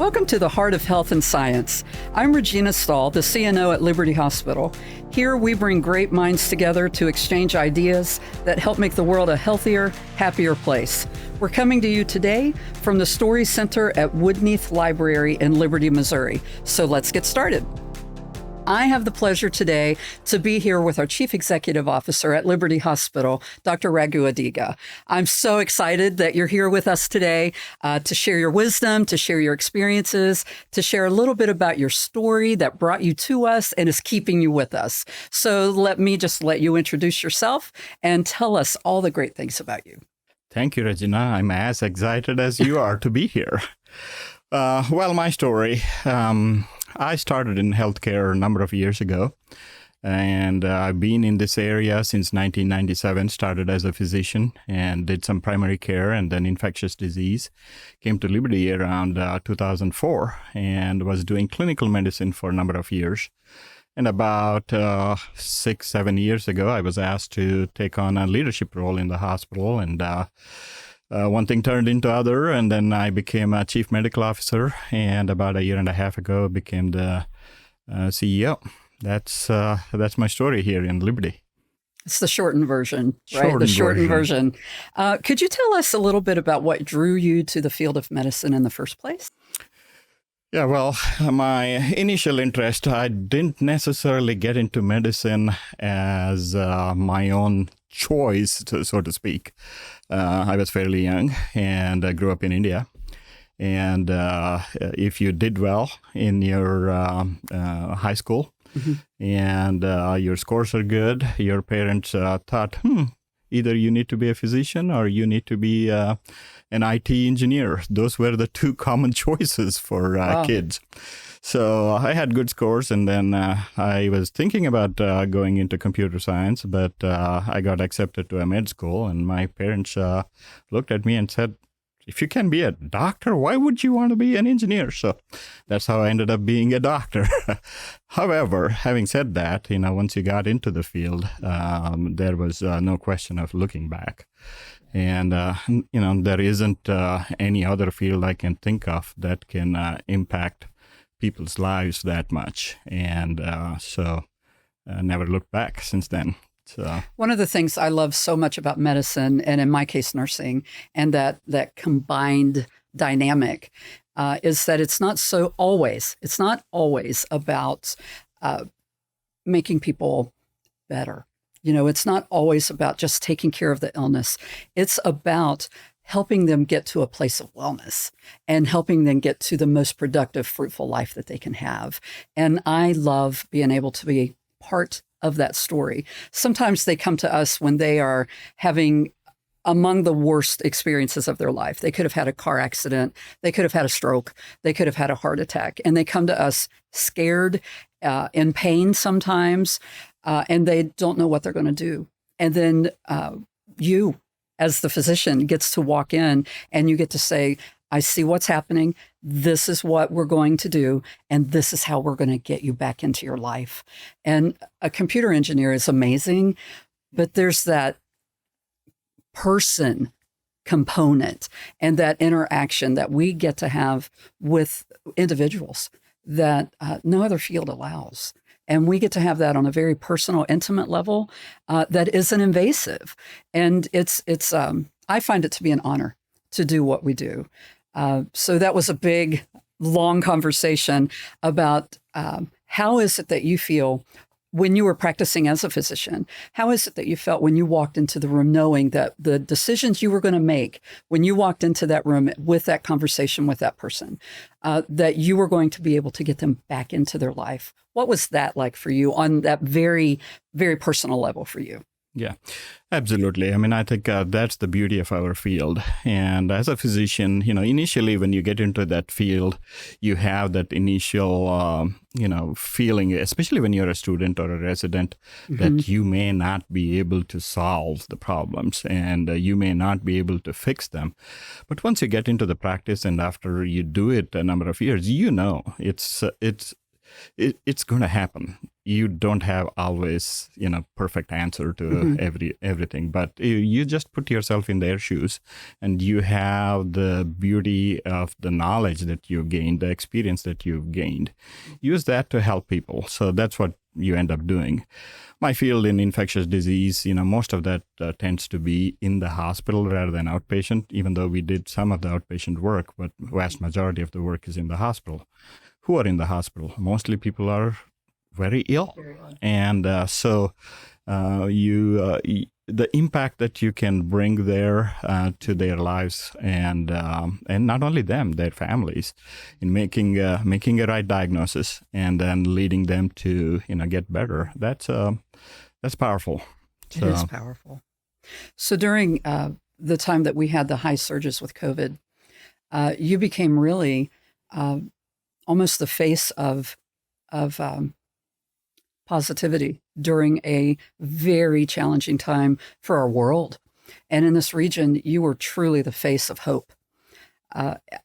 Welcome to the Heart of Health and Science. I'm Regina Stahl, the CNO at Liberty Hospital. Here we bring great minds together to exchange ideas that help make the world a healthier, happier place. We're coming to you today from the Story Center at Woodneath Library in Liberty, Missouri. So let's get started. I have the pleasure today to be here with our Chief Executive Officer at Liberty Hospital, Dr. Raghu Adiga. I'm so excited that you're here with us today to share your wisdom, to share your experiences, to share a little bit about your story that brought you to us and is keeping you with us. So let you introduce yourself and tell us all the great things about you. Thank you, Regina. I'm as excited as you are to be here. My story. I started in healthcare a number of years ago, and I've been in this area since 1997, started as a physician and did some primary care and then infectious disease. Came to Liberty around 2004 and was doing clinical medicine for a number of years. And about 6-7 years ago, I was asked to take on a leadership role in the hospital, and one thing turned into other, and then I became a chief medical officer, and about a year and a half ago became the CEO. That's my story here in Liberty. It's the shortened version, right? The shortened version. Could you tell us a little bit about what drew you to the field of medicine in the first place? Yeah, well, my initial interest, I didn't necessarily get into medicine as my own choice, so to speak. I was fairly young and I grew up in India. And if you did well in your high school and your scores are good, your parents thought, either you need to be a physician or you need to be an IT engineer. Those were the two common choices for kids. So I had good scores, and then I was thinking about going into computer science, but I got accepted to a med school, and my parents looked at me and said, if you can be a doctor, why would you want to be an engineer? So that's how I ended up being a doctor. However, having said that, once you got into the field, there was no question of looking back. And, there isn't any other field I can think of that can impact people's lives that much. And so never looked back since then. So one of the things I love so much about medicine, and in my case, nursing, and that combined dynamic is that it's not always about making people better. It's not always about just taking care of the illness. It's about helping them get to a place of wellness and helping them get to the most productive, fruitful life that they can have. And I love being able to be part of that story. Sometimes they come to us when they are having among the worst experiences of their life. They could have had a car accident. They could have had a stroke. They could have had a heart attack. And they come to us scared, in pain sometimes, and they don't know what they're going to do. And then you, as the physician, gets to walk in and you get to say, I see what's happening. This is what we're going to do. And this is how we're going to get you back into your life. And a computer engineer is amazing, but there's that person component and that interaction that we get to have with individuals that no other field allows. And we get to have that on a very personal, intimate level that isn't invasive. And it's I find it to be an honor to do what we do. So that was a big, long conversation about how is it that you feel when you were practicing as a physician? How is it that you felt when you walked into the room knowing that the decisions you were going to make when you walked into that room with that conversation with that person, that you were going to be able to get them back into their life? What was that like for you on that very, very personal level for you? Yeah, absolutely. I mean, I think that's the beauty of our field. And as a physician, initially when you get into that field, you have that initial, feeling, especially when you're a student or a resident, that you may not be able to solve the problems and you may not be able to fix them. But once you get into the practice and after you do it a number of years, it's going to happen. you don't have always, perfect answer to everything, but you just put yourself in their shoes, and you have the beauty of the knowledge that you've gained, the experience that you've gained. Use that to help people. So that's what you end up doing. My field in infectious disease, most of that tends to be in the hospital rather than outpatient, even though we did some of the outpatient work, but vast majority of the work is in the hospital. Who are in the hospital? Mostly people are very ill. And so the impact that you can bring there to their lives, and not only them, their families, in making a right diagnosis and then leading them to get better. That's powerful. It is powerful. So during the time that we had the high surges with COVID, you became really almost the face of positivity during a very challenging time for our world. And in this region, you were truly the face of hope.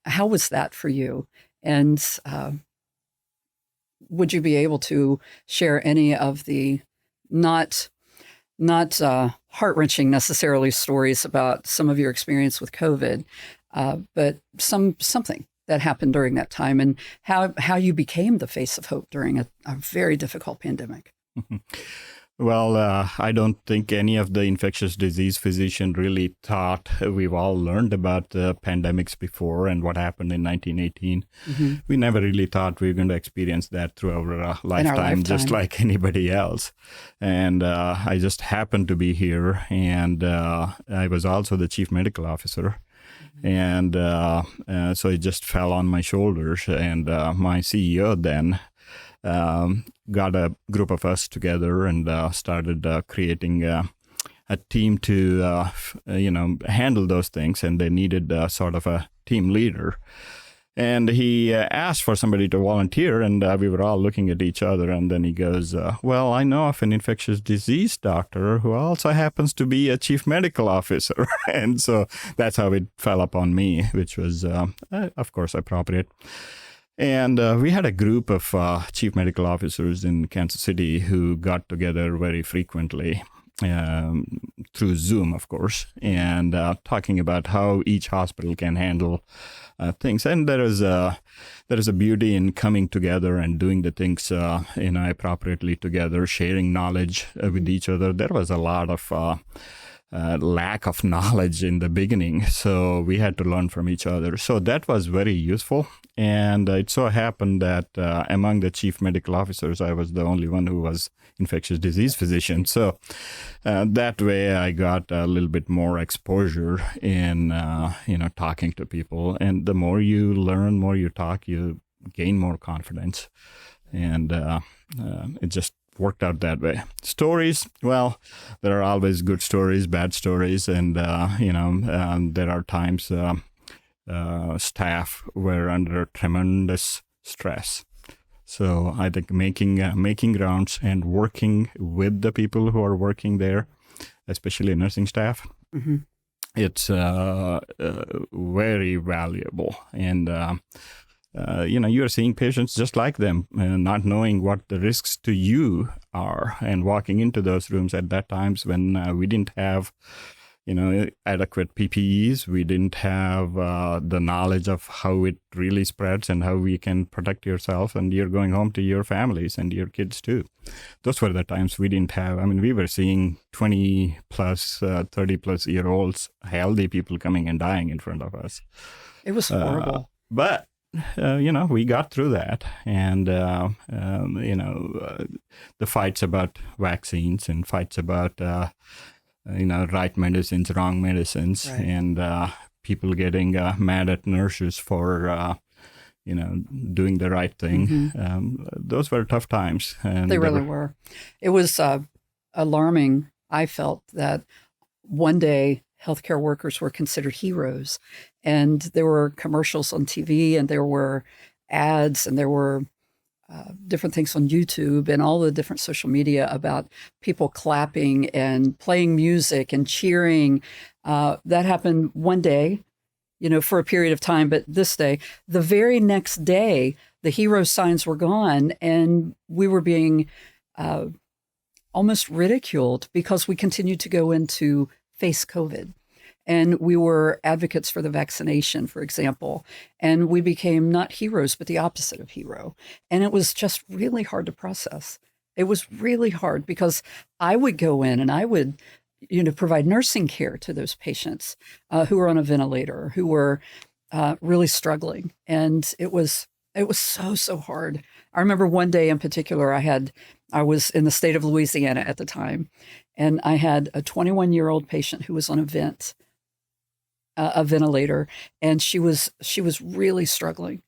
How was that for you? And would you be able to share any of the not heart-wrenching necessarily stories about some of your experience with COVID, but something that happened during that time, and how you became the face of hope during a very difficult pandemic? Well, I don't think any of the infectious disease physician really thought. We've all learned about pandemics before and what happened in 1918. We never really thought we were going to experience that through our lifetime, just like anybody else. And I just happened to be here, and I was also the chief medical officer. And so it just fell on my shoulders. And my CEO then got a group of us together and started creating a team to, handle those things. And they needed sort of a team leader. And he asked for somebody to volunteer, and we were all looking at each other. And then he goes, well, I know of an infectious disease doctor who also happens to be a chief medical officer. And so that's how it fell upon me, which was, of course, appropriate. And we had a group of chief medical officers in Kansas City who got together very frequently. Through Zoom, of course, and talking about how each hospital can handle things. And there is a beauty in coming together and doing the things appropriately together, sharing knowledge with each other. There was a lot of lack of knowledge in the beginning, so we had to learn from each other. So that was very useful. And it so happened that among the chief medical officers, I was the only one who was infectious disease physician. So that way I got a little bit more exposure in, talking to people. And the more you learn, more you talk, you gain more confidence. And it just worked out that way. Stories, well, there are always good stories, bad stories. And, there are times staff were under tremendous stress. So I think making rounds and working with the people who are working there, especially nursing staff, it's very valuable. And you're seeing patients just like them, not knowing what the risks to you are, and walking into those rooms at that times when we didn't have adequate PPEs. We didn't have the knowledge of how it really spreads and how we can protect yourself, and you're going home to your families and your kids too. Those were the times we didn't have. I mean, we were seeing 20 plus, 30 plus year olds, healthy people coming and dying in front of us. It was horrible. But we got through that, and the fights about vaccines and fights about right medicines, wrong medicines, right. And people getting mad at nurses for, doing the right thing. Those were tough times. And they really were. It was alarming. I felt that one day healthcare workers were considered heroes, and there were commercials on TV, and there were ads, and there were different things on YouTube and all the different social media about people clapping and playing music and cheering. That happened one day, for a period of time. But this day, the very next day, the hero signs were gone, and we were being uh, almost ridiculed because we continued to go into face COVID. And we were advocates for the vaccination, for example. And we became not heroes, but the opposite of hero. And it was just really hard to process. It was really hard because I would go in and I would, provide nursing care to those patients who were on a ventilator, who were really struggling. And it was so hard. I remember one day in particular, I was in the state of Louisiana at the time, and I had a 21-year-old patient who was on a ventilator, and she was really struggling.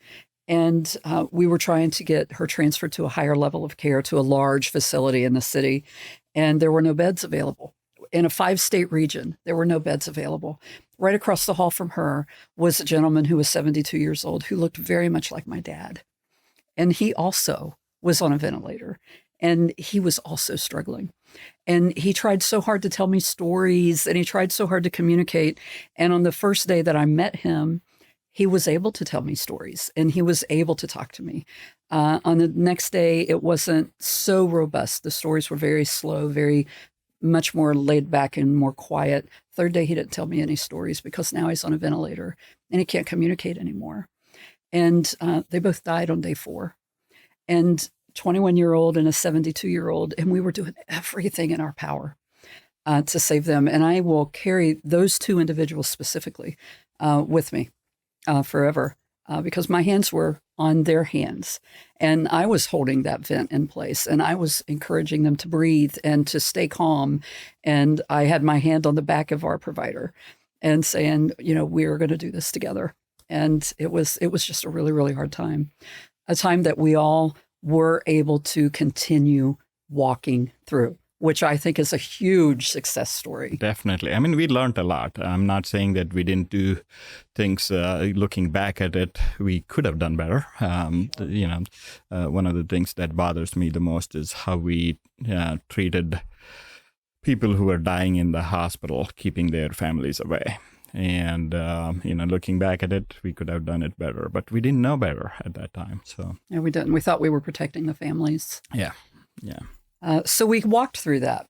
And we were trying to get her transferred to a higher level of care, to a large facility in the city, and there were no beds available. In a 5-state region, there were no beds available. Right across the hall from her was a gentleman who was 72 years old who looked very much like my dad. And he also was on a ventilator, and he was also struggling. And he tried so hard to tell me stories, and he tried so hard to communicate. And on the first day that I met him, he was able to tell me stories, and he was able to talk to me. On the next day, it wasn't so robust. The stories were very slow, very much more laid back and more quiet. Third day, he didn't tell me any stories because now he's on a ventilator and he can't communicate anymore. And they both died on day 4. And 21-year-old and a 72-year-old, and we were doing everything in our power to save them. And I will carry those 2 individuals specifically with me forever because my hands were on their hands. And I was holding that vent in place, and I was encouraging them to breathe and to stay calm. And I had my hand on the back of our provider and saying, we are going to do this together. And it was just a really, really hard time, a time that we all were able to continue walking through, which I think is a huge success story. Definitely. I mean, we learned a lot. I'm not saying that we didn't do things, looking back at it, we could have done better. One of the things that bothers me the most is how we treated people who were dying in the hospital, keeping their families away. And, looking back at it, we could have done it better, but we didn't know better at that time. So yeah, we didn't. We thought we were protecting the families. Yeah. So we walked through that.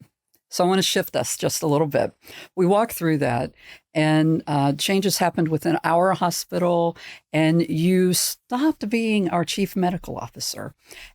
So I want to shift us just a little bit. We walked through that, and changes happened within our hospital, and you stopped being our chief medical officer,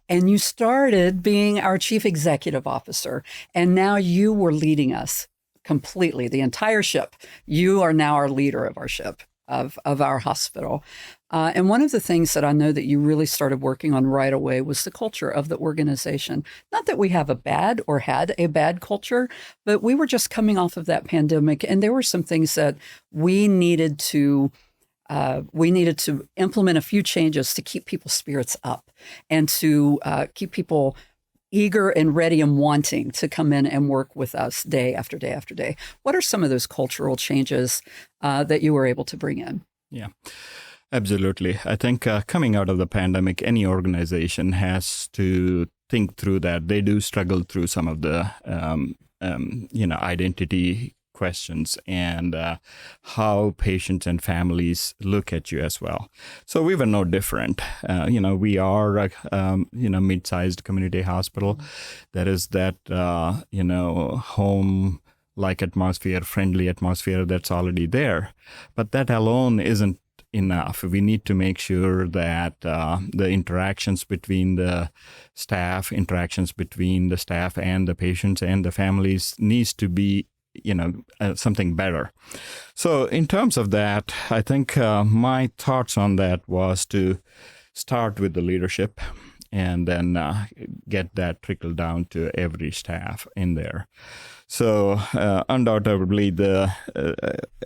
and you started being our chief executive officer, and now you were leading us completely, the entire ship. You are now our leader of our ship, of our hospital. And one of the things that I know that you really started working on right away was the culture of the organization. Not that we have a bad or had a bad culture, but we were just coming off of that pandemic, and there were some things that we needed to implement a few changes to keep people's spirits up and to keep people eager and ready and wanting to come in and work with us day after day after day. What are some of those cultural changes that you were able to bring in? Yeah, absolutely. I think coming out of the pandemic, any organization has to think through that. They do struggle through some of the, identity questions and how patients and families look at you as well. So we were no different. We are a mid-sized community hospital. There is that home-like atmosphere, friendly atmosphere that's already there. But that alone isn't enough. We need to make sure that the interactions between the staff and the patients and the families needs to be something better. So in terms of that, I think my thoughts on that was to start with the leadership and then get that trickle down to every staff in there. So undoubtedly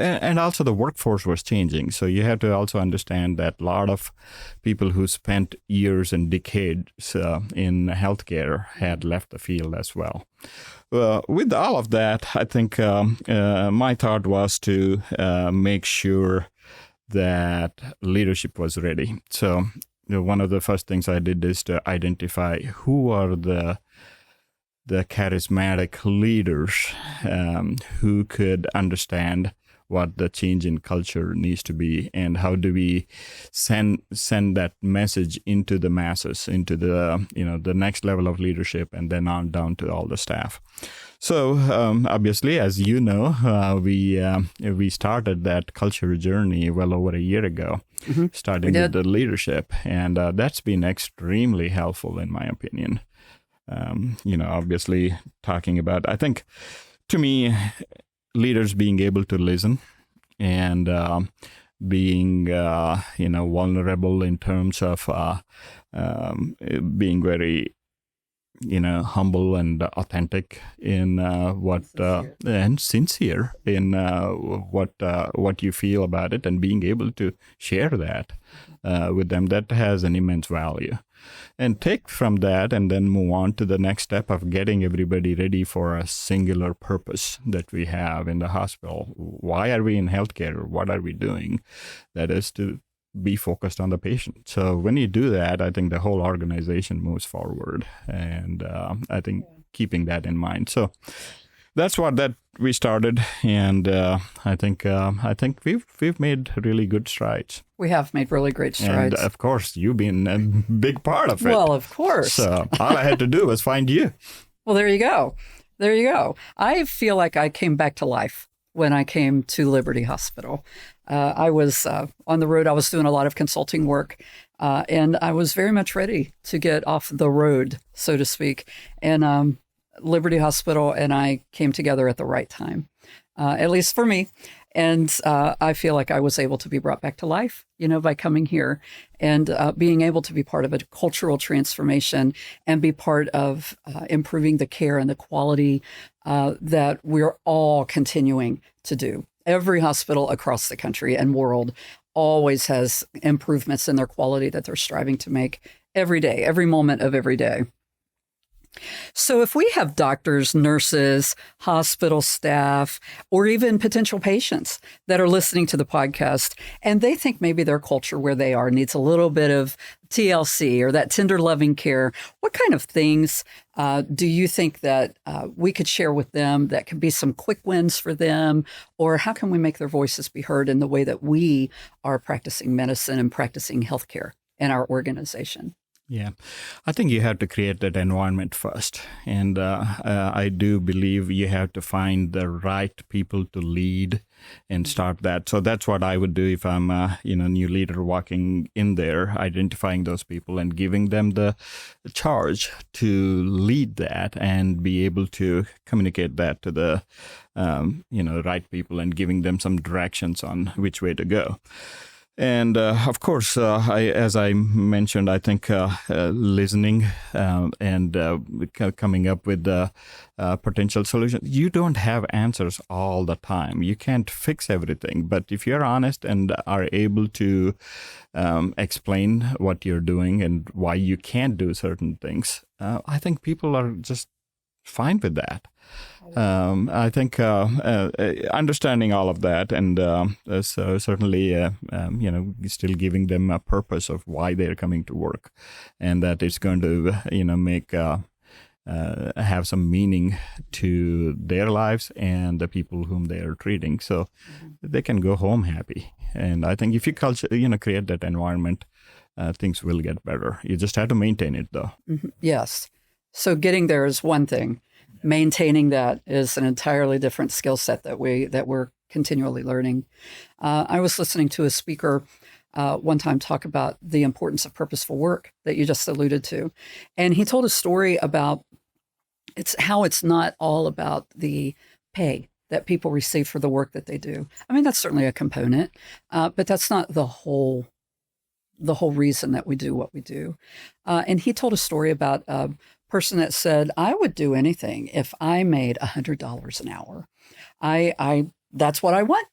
and also the workforce was changing. So you have to also understand that a lot of people who spent years and decades in healthcare had left the field as well. With all of that, I think my thought was to make sure that leadership was ready. So one of the first things I did is to identify who are the charismatic leaders who could understand what the change in culture needs to be, and how do we send that message into the masses, into the the next level of leadership, and then on down to all the staff. So obviously, as you know, we started that culture journey well over a year ago, starting with the leadership, and that's been extremely helpful in my opinion. Obviously talking about, I think, to me, leaders being able to listen and being vulnerable in terms of being very humble and authentic in and sincere in what you feel about it, and being able to share that with them, that has an immense value. And take from that and then move on to the next step of getting everybody ready for a singular purpose that we have in the hospital. Why are we in healthcare? What are we doing? That is to be focused on the patient. So when you do that, I think the whole organization moves forward, and I think keeping that in mind. So that's what that we started, and I think we've made really good strides. We have made really great strides. And of course, you've been a big part of it. Well, of course. So all I had to do was find you. Well, there you go. There you go. I feel like I came back to life when I came to Liberty Hospital. I was on the road. I was doing a lot of consulting work, and I was very much ready to get off the road, so to speak. And Liberty Hospital and I came together at the right time, at least for me. And I feel like I was able to be brought back to life, by coming here and being able to be part of a cultural transformation and be part of improving the care and the quality that we're all continuing to do. Every hospital across the country and world always has improvements in their quality that they're striving to make every day, every moment of every day. So if we have doctors, nurses, hospital staff, or even potential patients that are listening to the podcast, and they think maybe their culture where they are needs a little bit of TLC or that tender loving care, what kind of things do you think that we could share with them that could be some quick wins for them? Or how can we make their voices be heard in the way that we are practicing medicine and practicing healthcare in our organization? Yeah, I think you have to create that environment first. And I do believe you have to find the right people to lead and start that. So that's what I would do if I'm a new leader walking in there, identifying those people and giving them the charge to lead that and be able to communicate that to the right people and giving them some directions on which way to go. And of course, as I mentioned, I think listening and coming up with the potential solutions. You don't have answers all the time. You can't fix everything. But if you're honest and are able to explain what you're doing and why you can't do certain things, I think people are just fine with that. I think understanding all of that and so certainly, still giving them a purpose of why they're coming to work, and that it's going to, make have some meaning to their lives and the people whom they are treating, so they can go home happy. And I think if you create that environment, things will get better. You just have to maintain it, though. Mm-hmm. Yes. So getting there is one thing. Maintaining that is an entirely different skill set that we're continually learning. I was listening to a speaker one time talk about the importance of purposeful work that you just alluded to, and he told a story about it's not all about the pay that people receive for the work that they do. I mean, that's certainly a component, but that's not the whole reason that we do what we do. And he told a story about a person that said, I would do anything if I made $100 an hour. That's what I want.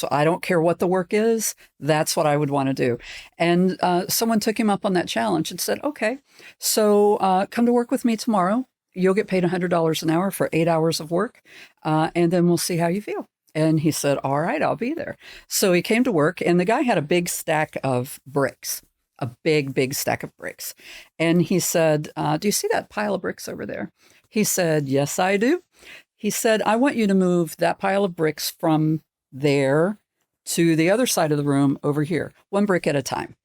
I don't care what the work is. That's what I would want to do. And someone took him up on that challenge and said, okay, so come to work with me tomorrow. You'll get paid $100 an hour for 8 hours of work. And then we'll see how you feel. And he said, all right, I'll be there. So he came to work, and the guy had a big stack of bricks, a big stack of bricks. And he said, do you see that pile of bricks over there? He said, yes, I do. He said, I want you to move that pile of bricks from there to the other side of the room over here, one brick at a time.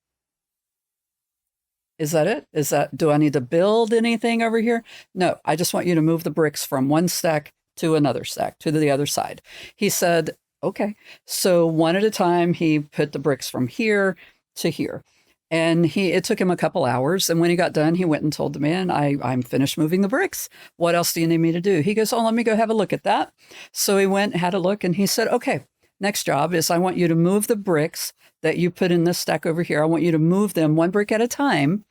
Is that it? Do I need to build anything over here? No, I just want you to move the bricks from one stack to another stack to the other side. He said, okay. So one at a time, he put the bricks from here to here. And it took him a couple hours. And when he got done, he went and told the man, I'm finished moving the bricks. What else do you need me to do? He goes, oh, let me go have a look at that. So he went, had a look, and he said, okay, next job is I want you to move the bricks that you put in this stack over here. I want you to move them one brick at a time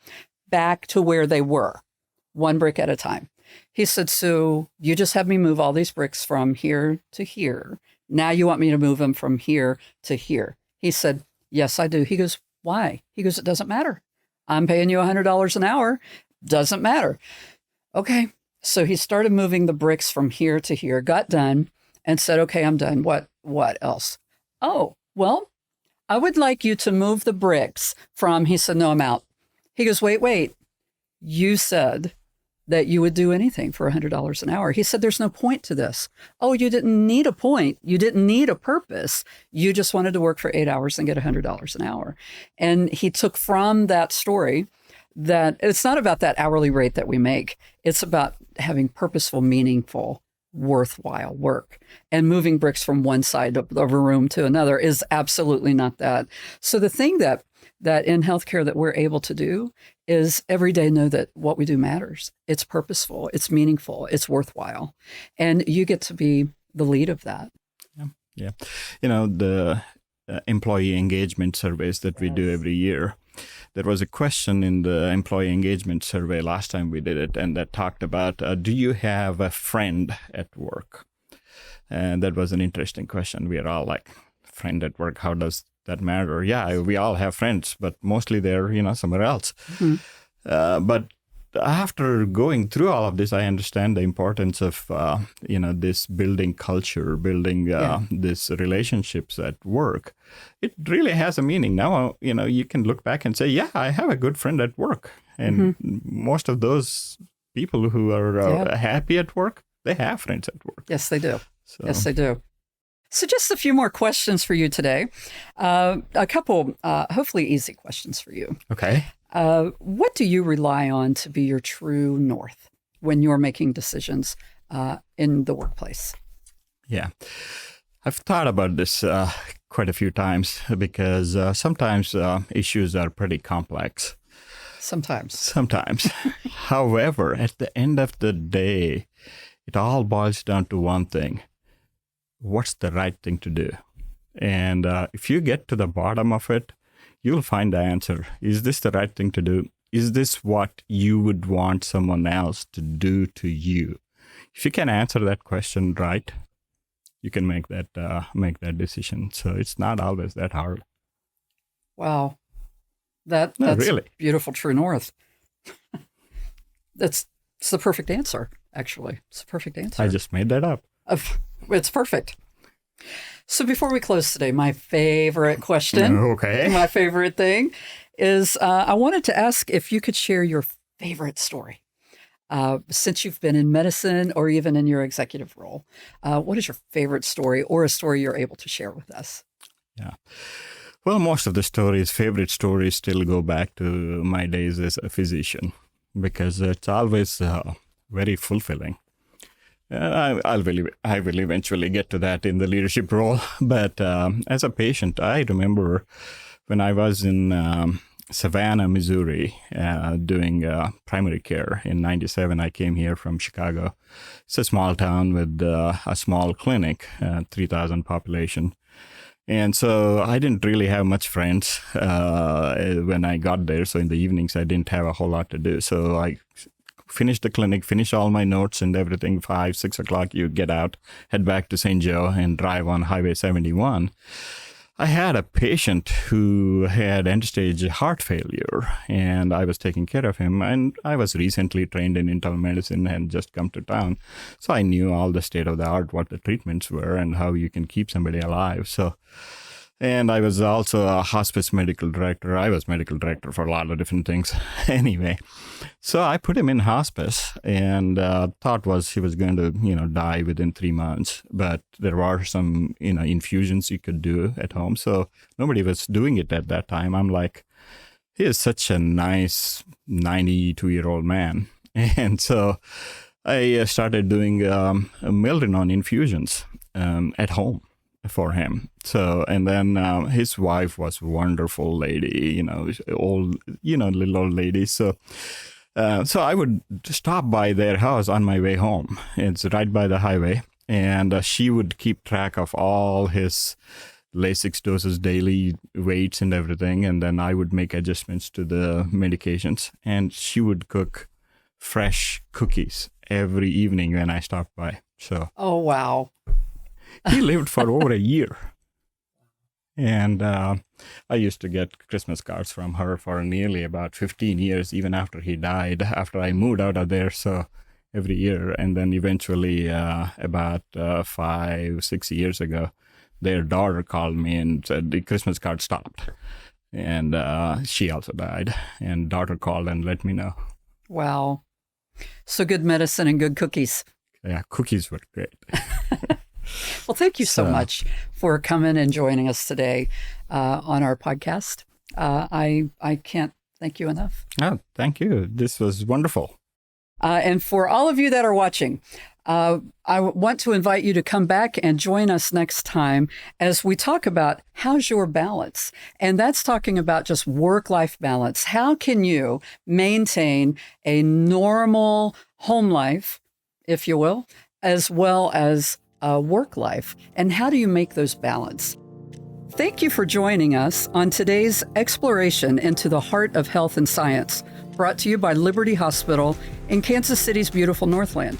back to where they were, one brick at a time. He said, so you just have me move all these bricks from here to here. Now you want me to move them from here to here. He said, yes, I do. He goes, why? He goes, it doesn't matter. I'm paying you $100 an hour. Doesn't matter. Okay. So he started moving the bricks from here to here, got done, and said, okay, I'm done. What else? Oh, well, I would like you to move the bricks from, he said, no, I'm out. He goes, wait. You said that you would do anything for $100 an hour. He said, there's no point to this. Oh, you didn't need a point. You didn't need a purpose. You just wanted to work for 8 hours and get $100 an hour. And he took from that story that it's not about that hourly rate that we make. It's about having purposeful, meaningful, worthwhile work. And moving bricks from one side of a room to another is absolutely not that. So the thing that in healthcare that we're able to do is every day know that what we do matters. It's purposeful, it's meaningful, it's worthwhile. And you get to be the lead of that. Yeah. The employee engagement surveys that we do every year, there was a question in the employee engagement survey last time we did it, and that talked about, do you have a friend at work? And that was an interesting question. We are all like, friend at work, how does that matter? Yeah, we all have friends, but mostly they're, somewhere else. Mm-hmm. But after going through all of this, I understand the importance of, this building culture, building these relationships at work. It really has a meaning. Now, you can look back and say, yeah, I have a good friend at work. And most of those people who are happy at work, they have friends at work. Yes, they do. Yes, they do. So just a few more questions for you today. A couple, hopefully easy questions for you. Okay. What do you rely on to be your true north when you're making decisions in the workplace? Yeah. I've thought about this quite a few times because sometimes issues are pretty complex. Sometimes. However, at the end of the day, it all boils down to one thing. What's the right thing to do? And if you get to the bottom of it, you'll find the answer. Is this the right thing to do? Is this what you would want someone else to do to you? If you can answer that question right, you can make that decision. So it's not always that hard. Wow. That's really beautiful, true north. It's the perfect answer, actually. It's the perfect answer. I just made that up. It's perfect. So before we close today, my favorite question, my favorite thing is I wanted to ask if you could share your favorite story. Since you've been in medicine or even in your executive role, what is your favorite story or a story you're able to share with us? Yeah. Well, most of the favorite stories still go back to my days as a physician because it's always very fulfilling. I will eventually get to that in the leadership role. But as a patient, I remember when I was in Savannah, Missouri, doing primary care in '97. I came here from Chicago. It's a small town with a small clinic, 3,000 population. And so I didn't really have much friends when I got there. So in the evenings, I didn't have a whole lot to do. So I finished the clinic, finished all my notes and everything. 5, 6 o'clock, you get out, head back to St. Joe and drive on Highway 71. I had a patient who had end-stage heart failure, and I was taking care of him. And I was recently trained in internal medicine and just come to town. So I knew all the state of the art, what the treatments were and how you can keep somebody alive. So And I was also a hospice medical director. I was medical director for a lot of different things. Anyway, so I put him in hospice, and thought was he was going to, die within 3 months. But there were some, infusions you could do at home. So nobody was doing it at that time. I'm like, he is such a nice 92-year-old man. And so I started doing Mildrenone infusions at home for him. So, and then his wife was a wonderful lady, little old lady. So, so I would stop by their house on my way home. It's right by the highway. And she would keep track of all his Lasix doses, daily weights and everything. And then I would make adjustments to the medications. And she would cook fresh cookies every evening when I stopped by. So, oh, wow. He lived for over a year. And I used to get Christmas cards from her for nearly about 15 years, even after he died, after I moved out of there. So every year. And then eventually about 5-6 years ago, their daughter called me and said the Christmas card stopped. And she also died. And daughter called and let me know. Wow. So good medicine and good cookies. Yeah, cookies were great. Well, thank you so much for coming and joining us today on our podcast. I can't thank you enough. Oh, thank you. This was wonderful. And for all of you that are watching, I want to invite you to come back and join us next time as we talk about how's your balance. And that's talking about just work-life balance. How can you maintain a normal home life, if you will, as well as work life? And how do you make those balance? Thank you for joining us on today's exploration into the heart of health and science, brought to you by Liberty Hospital in Kansas City's beautiful Northland.